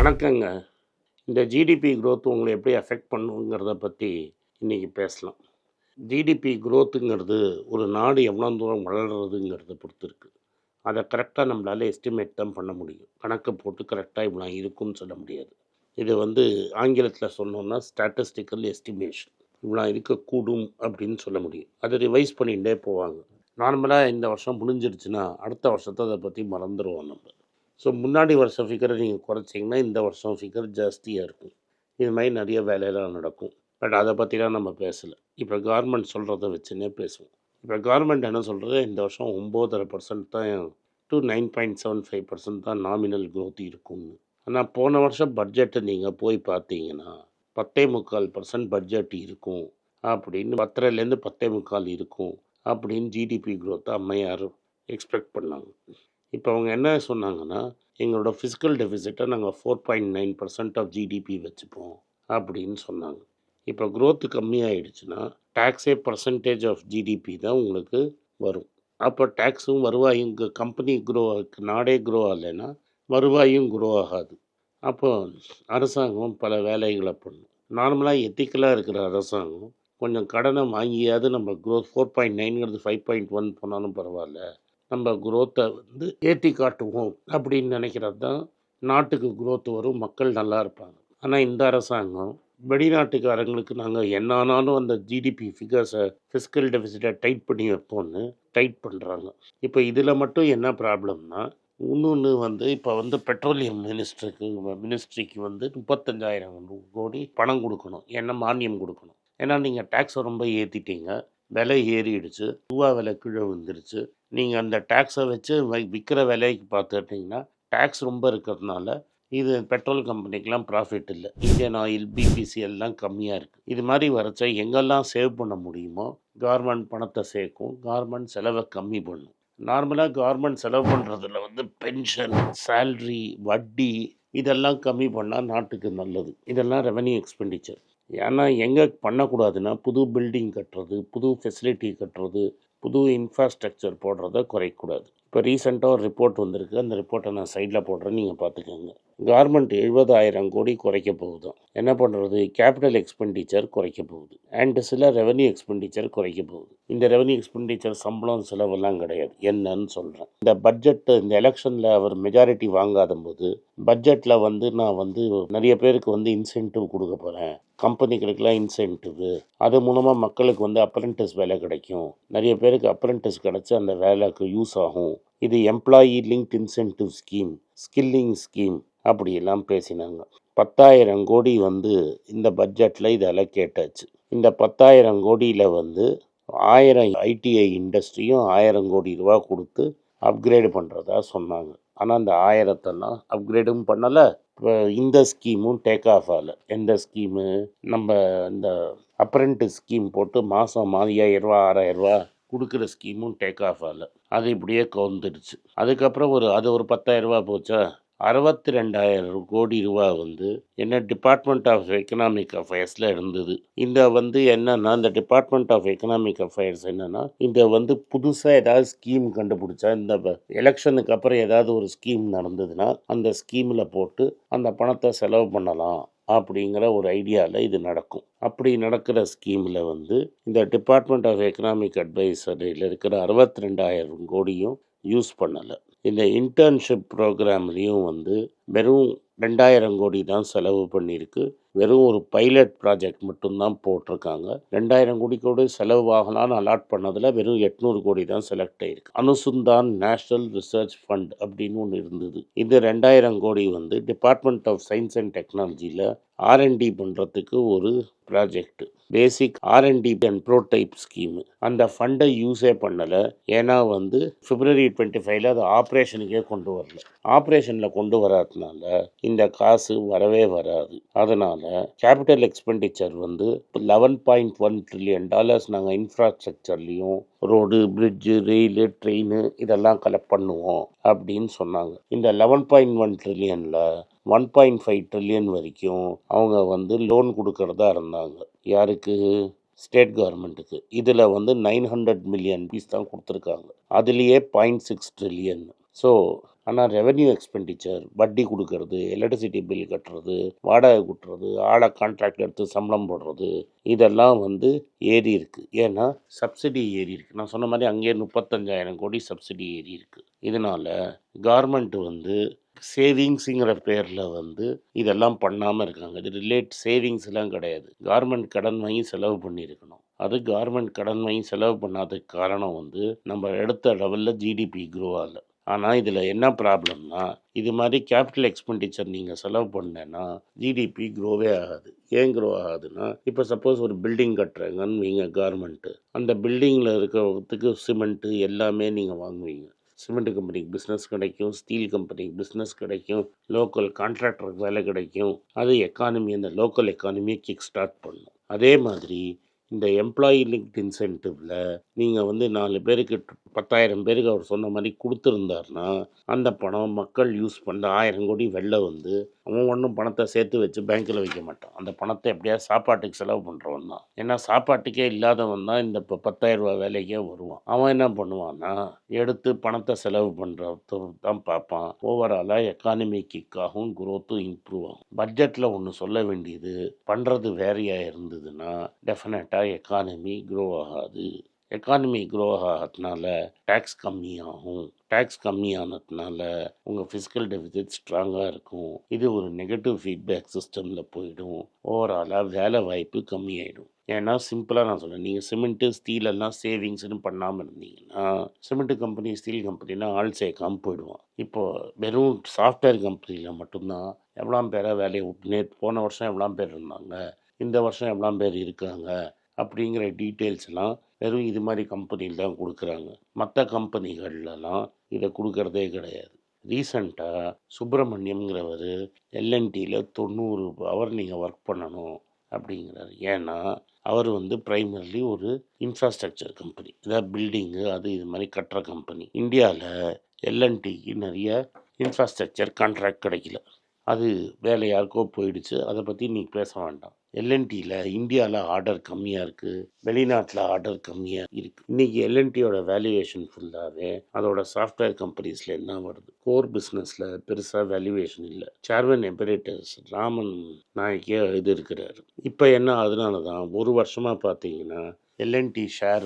வணக்கங்க. இந்த GDP growth உங்கள எப்படி அஃபெக்ட் பண்ணுங்கிறத பத்தி இன்னைக்கு பேசலாம். ஜிடிபி குரோத்துங்கிறது ஒரு நாடு எவ்வளோ தூரம் வளர்றதுங்கிறத பொறுத்து இருக்கு. அத கரெக்ட்டா நம்மளால எஸ்டிமேட் தான் பண்ண முடியும். கணக்கு போட்டு கரெக்ட்டா இவ்வளோ இருக்கும்னு சொல்ல முடியாது. இது ஆங்கிலத்தில சொன்னோம்னா ஸ்டாட்டிஸ்டிக்கல் எஸ்டிமேஷன். இவ்வளோ இருக்கக்கூடும் அப்படின்னு சொல்ல முடியும். அத ரிவைஸ் பண்ணிட்டே போவாங்க. நார்மலா இந்த வருஷம் முடிஞ்சிருச்சுன்னா, அடுத்த வருஷத்த அத பத்தி மறந்துருவோம் நம்ம. ஸோ முன்னாடி வருஷம் ஃபிகரை நீங்கள் குறைச்சிங்கன்னா இந்த வருஷம் ஃபிகர் ஜாஸ்தியாக இருக்கும். இது மாதிரி நிறைய வேலையெல்லாம் நடக்கும். பட் அதை பற்றிலாம் நம்ம பேசலை. இப்போ கவர்மெண்ட் சொல்கிறத வச்சுன்னே பேசுவோம். இப்போ கவர்மெண்ட் என்ன சொல்கிறது, இந்த வருஷம் 9.5% தான் டு 9.75% தான் நாமினல் growth இருக்கும்னு. ஆனால் போன வருஷம் பட்ஜெட்டை நீங்கள் போய் பார்த்தீங்கன்னா 10.25% பட்ஜெட் இருக்கும் அப்படின்னு 10லேருந்து 10.25 இருக்கும் அப்படின்னு ஜிடிபி growth அம்மையார் எக்ஸ்பெக்ட் பண்ணாங்க. இப்போ அவங்க என்ன சொன்னாங்கன்னா, எங்களோட ஃபிஸ்கல் டெஃபிசிட்டை நாங்கள் 4.9% ஆஃப் ஜிடிபி வச்சுப்போம் அப்படின்னு சொன்னாங்க. இப்போ growth கம்மியாயிடுச்சுன்னா டேக்ஸே பர்சன்டேஜ் ஆஃப் ஜிடிபி தான் உங்களுக்கு வரும். அப்போ டேக்ஸும் வருவாயும் கம்பெனி நாடே க்ரோ ஆகலைன்னா வருவாயும் க்ரோ ஆகாது. அப்போ அரசாங்கம் பல வேலைகளை பண்ணும். நார்மலாக எத்திக்கலாக இருக்கிற அரசாங்கம் கொஞ்சம் கடனை வாங்கியாவது நம்ம growth 4.9ங்கிறது 5.1 போனாலும் பரவாயில்ல, நம்ம குரோத்தை ஏற்றி காட்டுவோம் அப்படின்னு நினைக்கிறது தான் நாட்டுக்கு குரோத் வரும், மக்கள் நல்லா இருப்பாங்க. ஆனால் இந்த அரசாங்கம் வெளிநாட்டுக்காரங்களுக்கு நாங்கள் என்ன ஆனாலும் அந்த ஜிடிபி ஃபிகர்ஸை ஃபிஸ்கல் டெபிசிட்டை டைட் பண்ணி வைப்போம்னு டைட் பண்ணுறாங்க. இப்போ இதில் மட்டும் என்ன ப்ராப்ளம்னா, இன்னொன்று இப்போ பெட்ரோலியம் மினிஸ்ட்ரிக்கு 35,000 கோடி பணம் கொடுக்கணும், என்ன மானியம் கொடுக்கணும். ஏன்னா நீங்கள் டேக்ஸை ரொம்ப ஏற்றிட்டீங்க, விலை ஏறிடுச்சு, ரூபா விலை கீழே விழுந்துருச்சு. நீங்கள் அந்த டேக்ஸை வச்சு விற்கிற விலைக்கு பார்த்துட்டிங்கன்னா டேக்ஸ் ரொம்ப இருக்கிறதுனால இது பெட்ரோல் கம்பெனிக்கெலாம் ப்ராஃபிட் இல்லை. இந்தியன் ஆயில், பிபிசி எல்லாம் கம்மியாக இருக்குது. இது மாதிரி வரைச்சா எங்கெல்லாம் சேவ் பண்ண முடியுமோ கவர்மெண்ட் பணத்தை சேர்க்கும், கவர்மெண்ட் செலவை கம்மி பண்ணும். நார்மலாக கவர்மெண்ட் செலவு பண்ணுறதுல பென்ஷன், சேல்ரி, வட்டி இதெல்லாம் கம்மி பண்ணால் நாட்டுக்கு நல்லது. இதெல்லாம் ரெவென்யூ எக்ஸ்பெண்டிச்சர். ஏன்னா எங்கே பண்ணக்கூடாதுன்னா, புது பில்டிங் கட்டுறது, புது ஃபெசிலிட்டி கட்டுறது, புது இன்ஃப்ராஸ்ட்ரக்சர் போடுறத குறைக்கக்கூடாது. இப்போ ரீசெண்டாக ஒரு ரிப்போர்ட் வந்திருக்கு, அந்த ரிப்போர்ட்டை நான் சைடில் போடுறேன், நீங்கள் பார்த்துக்கோங்க. கவர்மெண்ட் 70,000 கோடி குறைக்க போகுது. என்ன பண்ணுறது, கேபிட்டல் எக்ஸ்பெண்டிச்சர் குறைக்க போகுது அண்ட் சில ரெவென்யூ எக்ஸ்பெண்டிச்சர் குறைக்க போகுது. இந்த ரெவென்யூ எக்ஸ்பெண்டிச்சர் சம்பளம் செலவெல்லாம் கிடையாது. என்னன்னு சொல்கிறேன். இந்த பட்ஜெட்டு இந்த எலெக்ஷனில் அவர் மெஜாரிட்டி வாங்காத போது பட்ஜெட்டில் நான் நிறைய பேருக்கு இன்சென்டிவ் கொடுக்க போகிறேன், கம்பெனிகளுக்கெல்லாம் இன்சென்டிவ், அது மூலமாக மக்களுக்கு அப்ரெண்டிஸ் வேலை கிடைக்கும், நிறைய பேருக்கு அப்ரெண்டிஸ் கிடச்சி அந்த வேலைக்கு யூஸ் ஆகும், இது employee linked incentive scheme, skilling scheme அப்படியெல்லாம் பேசினாங்க. 10,000 கோடி இந்த பட்ஜெட்டில் இது அலோகேட் ஆச்சு. இந்த 10,000 கோடியில் 1000 ஐடிஐ இண்டஸ்ட்ரியும் 1000 கோடி ரூபா கொடுத்து அப்கிரேடு பண்ணுறதா சொன்னாங்க. ஆனால் அந்த 1000 அப்கிரேடும் பண்ணலை. இப்போ இந்த ஸ்கீமும் டேக் ஆஃப் ஆகலை. எந்த ஸ்கீமு, நம்ம இந்த அப்ரெண்டிஸ் ஸ்கீம் போட்டு மாதம் 5,000 ரூபா 6,000 ரூபா கொடுக்குற ஸ்கீமும் டேக் ஆஃப் ஆகலை. அது இப்படியே கவுந்துடுச்சு. அதுக்கப்புறம் அது ஒரு 10,000 ரூபா போச்சா, 62,000 கோடி ரூபா என்ன டிபார்ட்மெண்ட் ஆஃப் எக்கனாமிக் அஃபேர்ஸில் இருந்தது. என்னன்னா இந்த டிபார்ட்மெண்ட் ஆஃப் எக்கனாமிக் அஃபேர்ஸ் என்னன்னா, இந்த புதுசாக ஏதாவது ஸ்கீம் கண்டுபிடிச்சா, இந்த எலெக்ஷனுக்கு அப்புறம் ஏதாவது ஒரு ஸ்கீம் நடந்ததுன்னா அந்த ஸ்கீமில் போட்டு அந்த பணத்தை செலவு பண்ணலாம் அப்படிங்கிற ஒரு ஐடியாவில் இது நடக்கும். அப்படி நடக்கிற ஸ்கீமில் இந்த டிபார்ட்மெண்ட் ஆஃப் எக்கனாமிக் அட்வைசரியில் இருக்கிற 62,000 கோடியும் யூஸ் பண்ணலை. இந்த இன்டர்ன்ஷிப் ப்ரோக்ராம்லேயும் வெறும் 2,000 கோடி தான் செலவு பண்ணியிருக்கு. வெறும் ஒரு பைலட் ப்ராஜெக்ட் மட்டும்தான் போட்டிருக்காங்க. 2,000 கோடி கூட செலவு ஆகலான்னு அலாட் பண்ணதில் வெறும் 800 கோடி தான் செலக்ட் ஆகிருக்கு. அனுசந்தான் நேஷ்னல் ரிசர்ச் ஃபண்ட் அப்படின்னு ஒன்று இருந்தது. இந்த 2,000 கோடி டிபார்ட்மெண்ட் ஆஃப் சயின்ஸ் அண்ட் டெக்னாலஜியில் ஆர்என்டி பண்ணுறதுக்கு ஒரு project, basic R and D and prototype scheme. அந்த ஃபண்டை யூஸே பண்ணலை. ஏன்னா February 25 அது ஆப்ரேஷனுக்கே கொண்டு வரல. ஆப்ரேஷனில் கொண்டு வராதனால இந்த காசு வரவே வராது. அதனால் கேபிட்டல் எக்ஸ்பெண்டிச்சர் 11.1 ட்ரில்லியன் டாலர்ஸ் நாங்கள் இன்ஃப்ராஸ்ட்ரக்சர்லேயும் ரோடு, பிரிட்ஜு, ரெயிலு, ட்ரெயின் இதெல்லாம் கலெக்ட் பண்ணுவோம் அப்படின்னு சொன்னாங்க. இந்த 11.1 ட்ரில்லியனில் 1.5 ட்ரில்லியன் வரைக்கும் அவங்க லோன் கொடுக்கறதா இருந்தாங்க. யாருக்கு? ஸ்டேட் கவர்மெண்ட்டுக்கு. இதில் 900 மில்லியன் பீஸ் தான் கொடுத்துருக்காங்க. அதுலேயே 0.6 ட்ரில்லியன். ஸோ ஆனால் ரெவென்யூ எக்ஸ்பெண்டிச்சர், வட்டி கொடுக்கறது, எலக்ட்ரிசிட்டி பில் கட்டுறது, வாடகை கொடுறது, ஆளை கான்ட்ராக்ட் எடுத்து சம்பளம் போடுறது, இதெல்லாம் ஏறி இருக்குது. ஏன்னா சப்சிடி ஏறி இருக்குது. நான் சொன்ன மாதிரி அங்கேயே 35,000 கோடி சப்சிடி ஏறி இருக்குது. இதனால் கவர்மெண்ட் சேவிங்ஸுங்கிற பேரில் இதெல்லாம் பண்ணாமல் இருக்காங்க. இது சேவிங்ஸ்லாம் கிடையாது. கவர்மெண்ட் கடன் வாங்கி செலவு பண்ணியிருக்கணும். அது கவர்மெண்ட் கடன் வாங்கி செலவு பண்ணாததுக்கு காரணம் நம்ம எடுத்த லெவலில் ஜிடிபி க்ரோ ஆகல. ஆனால் இதில் என்ன ப்ராப்ளம்னா, இது மாதிரி கேபிட்டல் எக்ஸ்பெண்டிச்சர் நீங்கள் செலவு பண்ணேன்னா ஜிடிபி க்ரோவே ஆகாது. ஏன் க்ரோ ஆகாதுன்னா, இப்போ சப்போஸ் ஒரு பில்டிங் கட்டுறாங்கன்னு வைங்க கவர்மெண்ட்டு, அந்த பில்டிங்கில் இருக்கிறதுக்கு சிமெண்ட்டு எல்லாமே நீங்கள் வாங்குவீங்க. சிமெண்ட் கம்பெனிக்கு பிஸ்னஸ் கிடைக்கும், ஸ்டீல் கம்பெனிக்கு பிஸ்னஸ் கிடைக்கும், லோக்கல் கான்ட்ராக்டருக்கு வேலை கிடைக்கும். அது அந்த லோக்கல் எக்கானமியை கிக் ஸ்டார்ட் பண்ணும். அதே மாதிரி இந்த எம்ப்ளாயி லிங்க்ட் இன்சென்டிவில் நீங்கள் 4 பேருக்கு 10,000 பேருக்கு அவர் சொன்ன மாதிரி கொடுத்துருந்தாருன்னா, அந்த பணம் மக்கள் யூஸ் பண்ண 1000 கோடி வெளில அவன் ஒன்றும் பணத்தை சேர்த்து வச்சு பேங்க்கில் வைக்க மாட்டான். அந்த பணத்தை எப்படியாவது சாப்பாட்டுக்கு செலவு பண்ணுறவன் தான். ஏன்னா சாப்பாட்டுக்கே இல்லாதவன் தான் இந்த 10,000 ரூபா வேலைக்கே வருவான். அவன் என்ன பண்ணுவான்னா, எடுத்து பணத்தை செலவு பண்ணுறது தான் பார்ப்பான். ஓவராலாக எக்கானமி கிக்காகும், குரோத்தும் இம்ப்ரூவ் ஆகும். பட்ஜெட்டில் ஒன்று சொல்ல வேண்டியது, பண்ணுறது வேறையாக இருந்ததுன்னா டெஃபினட்டாக எக்கானமி க்ரோ ஆகாது. எக்கானமி க்ரோ ஆகிறதுனால டேக்ஸ் கம்மியாகும். டேக்ஸ் கம்மியானதுனால உங்கள் ஃபிஸ்கல் டெபிசிட் ஸ்ட்ராங்காக இருக்கும். இது ஒரு நெகட்டிவ் ஃபீட்பேக் சிஸ்டமில் போயிடும். ஓவராலாக வேலை வாய்ப்பு கம்மியாயிடும். ஏன்னா சிம்பிளாக நான் சொல்கிறேன், நீங்கள் சிமெண்ட்டு ஸ்டீலெல்லாம் சேவிங்ஸ்னு பண்ணாமல் இருந்தீங்கன்னா, சிமெண்ட்டு கம்பெனி ஸ்டீல் கம்பெனிலாம் ஆள் சேர்க்காமல் போயிடுவான். இப்போது வெறும் சாஃப்ட்வேர் கம்பெனியில் மட்டும்தான் எவ்வளோ பேரை வேலையை விட்டு, போன வருஷம் எவ்வளோ பேர் இருந்தாங்க, இந்த வருஷம் எவ்வளோ பேர் இருக்காங்க அப்படிங்கிற டீட்டெயில்ஸ்லாம் வெறும் இது மாதிரி கம்பெனியில் தான் கொடுக்குறாங்க. மற்ற கம்பெனிகள்லாம் இதை கொடுக்கறதே கிடையாது. ரீசண்டாக சுப்பிரமணியம்ங்கிறவர் எல்என்டியில் 90 ஹவர் நீங்கள் ஒர்க் பண்ணணும் அப்படிங்கிறார். ஏன்னா அவர் ப்ரைமர்லி ஒரு இன்ஃப்ராஸ்ட்ரக்சர் கம்பெனி, அதாவது பில்டிங்கு அது இது மாதிரி கட்டுற கம்பெனி. இந்தியாவில் எல்என்டிக்கு நிறைய இன்ஃப்ராஸ்ட்ரக்சர் கான்ட்ராக்ட் கிடைக்கல. அது வேலை யாருக்கோ போயிடுச்சு. அதை பற்றி நீ பேச வேண்டாம். எல்என்டியில் இந்தியாவில் ஆர்டர் கம்மியாக இருக்குது, வெளிநாட்டில் ஆர்டர் கம்மியாக இருக்குது. இன்றைக்கி எல்என்டியோட வேல்யூவேஷன் ஃபுல்லாகவே அதோட சாஃப்ட்வேர் கம்பெனிஸில் என்ன வருது. கோர் பிஸ்னஸில் பெருசாக வேல்யூவேஷன் இல்லை. சேர்மன் எம்பரேட்டர்ஸ் ராமன் நாயக்கே இருக்கிறாரு. இப்போ என்ன, அதனால தான் ஒரு வருஷமாக பார்த்தீங்கன்னா எல்என்டி ஷேர்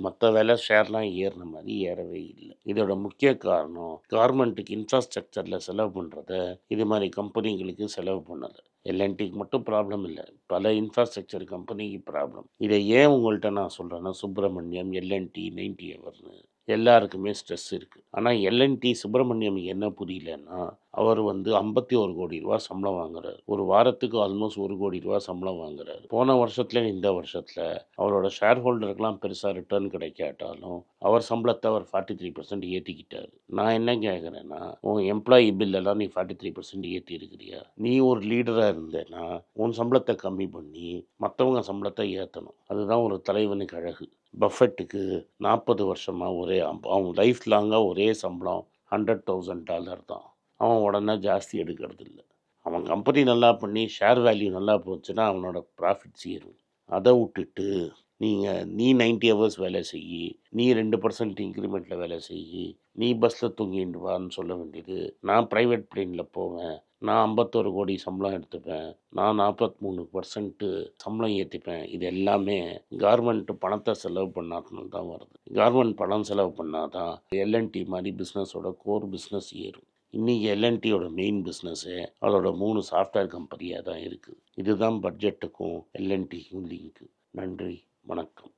மற்ற வேலை ஷேர்லாம் ஏறின மாதிரி ஏறவே இல்லை. இதோட முக்கிய காரணம் கவர்மெண்ட்டுக்கு இன்ஃப்ராஸ்ட்ரக்சரில் செலவு பண்ணுறத இது மாதிரி கம்பெனிகளுக்கு செலவு பண்ணலை. எல்என்டிக்கு மட்டும் ப்ராப்ளம் இல்லை, பல இன்ஃப்ராஸ்ட்ரக்சர் கம்பெனிக்கு ப்ராப்ளம். இதை ஏன் உங்கள்கிட்ட நான் சொல்கிறேன்னா, சுப்பிரமணியம், எல்என்டி, 90 ஹவர்னு எல்லாருக்குமே ஸ்ட்ரெஸ் இருக்குது. ஆனால் எல்என்டி சுப்பிரமணியம் என்ன புரியலன்னா, அவர் 51 கோடி ரூபா சம்பளம் வாங்குறாரு. ஒரு வாரத்துக்கு ஆல்மோஸ்ட் 1 கோடி ரூபா சம்பளம் வாங்குறாரு. போன வருஷத்துல இந்த வருஷத்தில் அவரோட ஷேர் ஹோல்டருக்கெல்லாம் பெருசாக ரிட்டர்ன் கிடைக்காட்டாலும் அவர் சம்பளத்தை அவர் 43% ஏற்றிக்கிட்டார். நான் என்ன கேட்குறேன்னா, உன் எம்ப்ளாயி பில்லெல்லாம் நீ 43% ஏற்றி இருக்கிறியா? நீ ஒரு லீடராக இருந்தேன்னா உன் சம்பளத்தை கம்மி பண்ணி மற்றவங்க சம்பளத்தை ஏற்றணும். அதுதான் ஒரு தலைவனுக்கு அழகு. பஃபெட்டுக்கு 40 வருஷமாக அவன் லைஃப் லாங்காக ஒரே சம்பளம் $100,000 தான். அவன் உடனே ஜாஸ்தி எடுக்கிறது இல்லை. அவன் கம்பெனி நல்லா பண்ணி ஷேர் வேல்யூ நல்லா போச்சுன்னா அவனோட ப்ராஃபிட்ஸ் ஏறும். அதை விட்டுட்டு நீ 90 ஹவர்ஸ் வேலை செய்யி, நீ 2% இன்க்ரிமெண்ட்டில் வேலை செய்யி, நீ பஸ்ஸில் தூங்கிட்டு வான்னு சொல்ல வேண்டியது. நான் ப்ரைவேட் பிளேனில் போவேன், நான் 51 கோடி சம்பளம் எடுத்துப்பேன், நான் 43% சம்பளம் ஏற்றிப்பேன். இது எல்லாமே கவர்மெண்ட்டு பணத்தை செலவு பண்ணாதனால தான் வருது. கவர்மெண்ட் பணம் செலவு பண்ணாதான் எல்என்டி மாதிரி பிஸ்னஸோட கோர் பிஸ்னஸ் ஏறும். இன்றைக்கி எல்என்டியோட மெயின் பிஸ்னஸ்ஸே அதோட 3 சாஃப்ட்வேர் கம்பெனியாக தான் இருக்குது. இதுதான் பட்ஜெட்டுக்கும் எல்என்டிக்கும் லிங்க்கு. நன்றி, வணக்கம்.